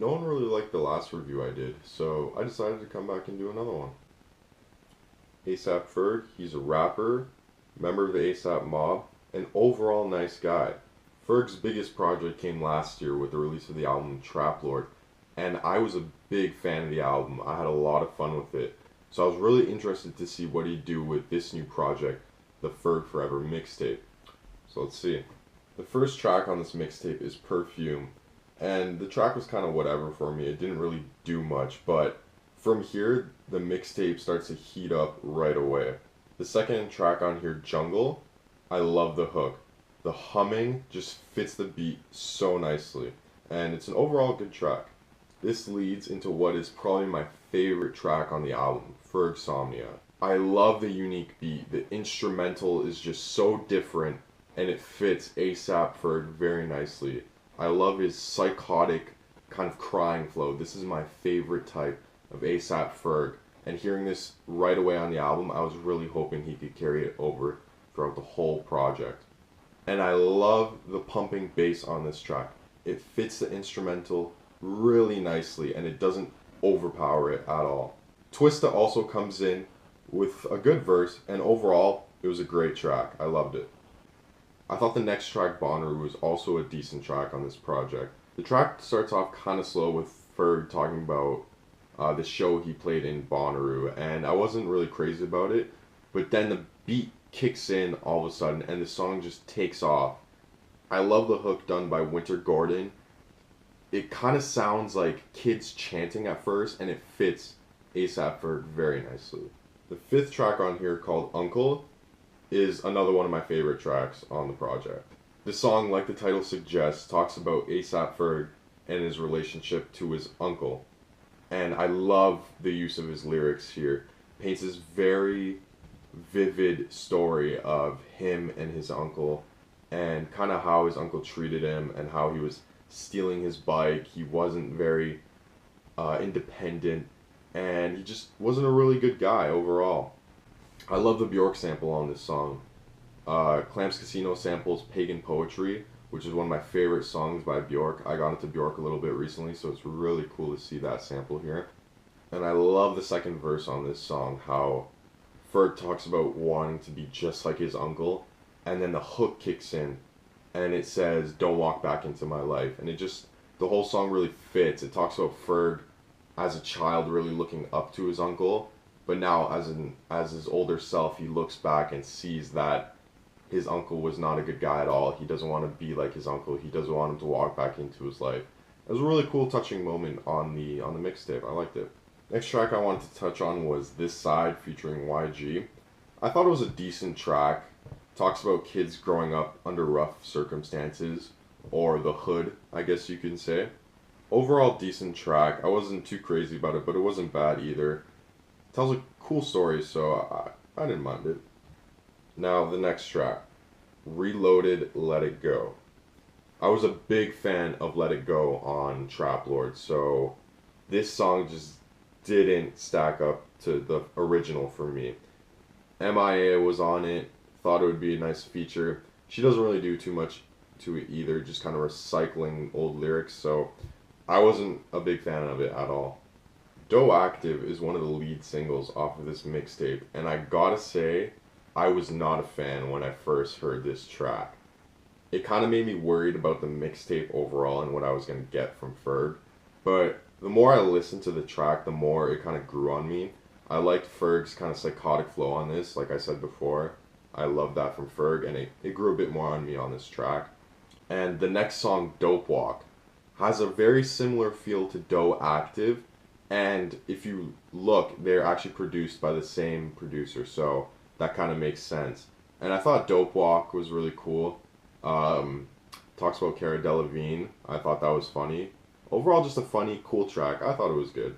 no one really liked the last review I did, so I decided to come back and do another one. ASAP Ferg, he's a rapper, member of the ASAP mob, an overall nice guy. Ferg's biggest project came last year with the release of the album Trap Lord, and I was a big fan of the album. I had a lot of fun with it. So I was really interested to see what he'd do with this new project, the Ferg Forever mixtape. So let's see. The first track on this mixtape is Perfume, and the track was kind of whatever for me. It didn't really do much, but from here, the mixtape starts to heat up right away. The second track on here, Jungle, I love the hook. The humming just fits the beat so nicely, and it's an overall good track. This leads into what is probably my favorite track on the album, Fergsomnia. I love the unique beat. The instrumental is just so different, and it fits ASAP Ferg very nicely. I love his psychotic kind of crying flow. This is my favorite type of ASAP Ferg, and hearing this right away on the album, I was really hoping he could carry it over throughout the whole project. And I love the pumping bass on this track. It fits the instrumental really nicely, and it doesn't overpower it at all. Twista also comes in with a good verse, and overall, it was a great track. I loved it. I thought the next track, Bonnaroo, was also a decent track on this project. The track starts off kind of slow with Ferg talking about the show he played in Bonnaroo, and I wasn't really crazy about it, but then the beat kicks in all of a sudden, and the song just takes off. I love the hook done by Winter Gordon. It kind of sounds like kids chanting at first, and it fits ASAP Ferg very nicely. The fifth track on here, called Uncle, is another one of my favorite tracks on the project. This song, like the title suggests, talks about ASAP Ferg and his relationship to his uncle. And I love the use of his lyrics here. Paints this very vivid story of him and his uncle, and kind of how his uncle treated him, and how he was stealing his bike. He wasn't very independent, and he just wasn't a really good guy overall. I love the Bjork sample on this song. Clams Casino samples Pagan Poetry, which is one of my favorite songs by Bjork. I got into Bjork a little bit recently, so it's really cool to see that sample here. And I love the second verse on this song, how Ferg talks about wanting to be just like his uncle, and then the hook kicks in, and it says, "Don't walk back into my life." And it just, the whole song really fits. It talks about Ferg as a child really looking up to his uncle, but now as his older self, he looks back and sees that his uncle was not a good guy at all. He doesn't want to be like his uncle. He doesn't want him to walk back into his life. It was a really cool, touching moment on the mixtape. I liked it. Next track I wanted to touch on was This Side featuring YG. I thought it was a decent track. Talks about kids growing up under rough circumstances, or the hood, I guess you can say. Overall, decent track. I wasn't too crazy about it, but it wasn't bad either. Tells a cool story, so I didn't mind it. Now, the next track, Reloaded, Let It Go. I was a big fan of Let It Go on Trap Lord, so this song just didn't stack up to the original for me. MIA was on it, thought it would be a nice feature. She doesn't really do too much to it either, just kind of recycling old lyrics, so I wasn't a big fan of it at all. Doe Active is one of the lead singles off of this mixtape, and I gotta say, I was not a fan when I first heard this track. It kind of made me worried about the mixtape overall and what I was going to get from Ferg, but the more I listened to the track, the more it kind of grew on me. I liked Ferg's kind of psychotic flow on this, like I said before. I love that from Ferg, and it grew a bit more on me on this track. And the next song, Dope Walk, has a very similar feel to Doe Active, and if you look, they're actually produced by the same producer, so that kind of makes sense. And I thought Dope Walk was really cool. Talks about Cara Delevingne. I thought that was funny. Overall, just a funny, cool track. I thought it was good.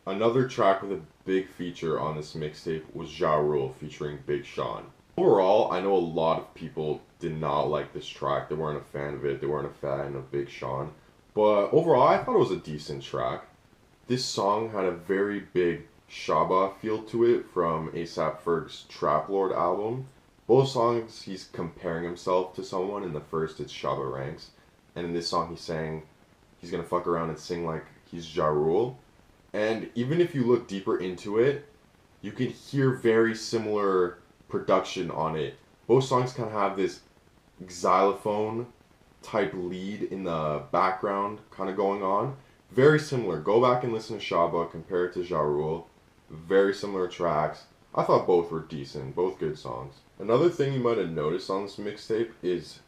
Another track with a big feature on this mixtape was Ja Rule featuring Big Sean. Overall, I know a lot of people did not like this track. They weren't a fan of it. They weren't a fan of Big Sean. But overall, I thought it was a decent track. This song had a very big Shabba feel to it from ASAP Ferg's Trap Lord album. Both songs, he's comparing himself to someone. In the first, it's Shabba Ranks. and in this song he's saying he's gonna fuck around and sing like he's Ja Rule. And even if you look deeper into it, you can hear very similar production on it. Both songs kind of have this xylophone type lead in the background kind of going on. Very similar. Go back and listen to Shaba, compare it to Ja Rule. Very similar tracks. I thought both were decent, both good songs. Another thing you might have noticed on this mixtape is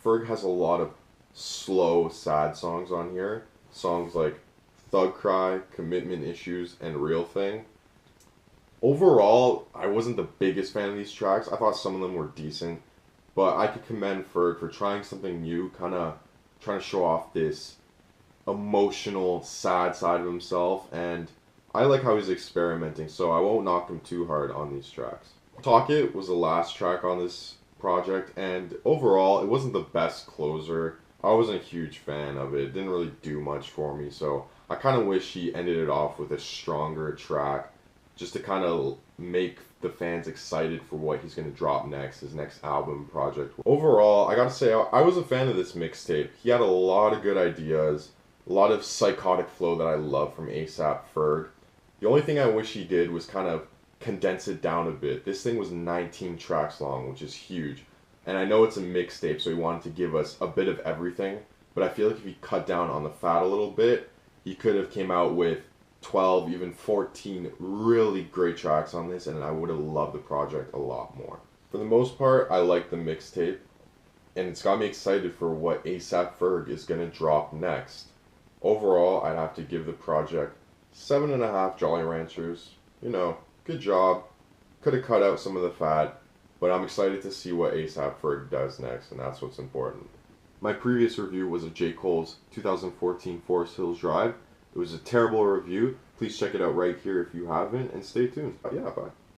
Ferg has a lot of slow, sad songs on here. Songs like Thug Cry, Commitment Issues, and Real Thing. Overall, I wasn't the biggest fan of these tracks. I thought some of them were decent. But I could commend Ferg for trying something new, kind of trying to show off this emotional, sad side of himself. And I like how he's experimenting, so I won't knock him too hard on these tracks. Talk It was the last track on this project, and overall, it wasn't the best closer. I wasn't a huge fan of it. It didn't really do much for me, so I kind of wish he ended it off with a stronger track, just to kind of make the fans excited for what he's going to drop next, his next album project. Overall, I gotta say, I was a fan of this mixtape. He had a lot of good ideas, a lot of psychotic flow that I love from ASAP Ferg. The only thing I wish he did was kind of condense it down a bit. This thing was 19 tracks long, which is huge. And I know it's a mixtape, so he wanted to give us a bit of everything. But I feel like if he cut down on the fat a little bit, he could have came out with 12, even 14 really great tracks on this, and I would have loved the project a lot more. For the most part, I like the mixtape, and it's got me excited for what ASAP Ferg is going to drop next. Overall, I'd have to give the project 7.5 Jolly Ranchers. You know, good job. Could have cut out some of the fat, but I'm excited to see what ASAP Ferg does next, and that's what's important. My previous review was of J. Cole's 2014 Forest Hills Drive. It was a terrible review. Please check it out right here if you haven't, and stay tuned. Yeah, bye.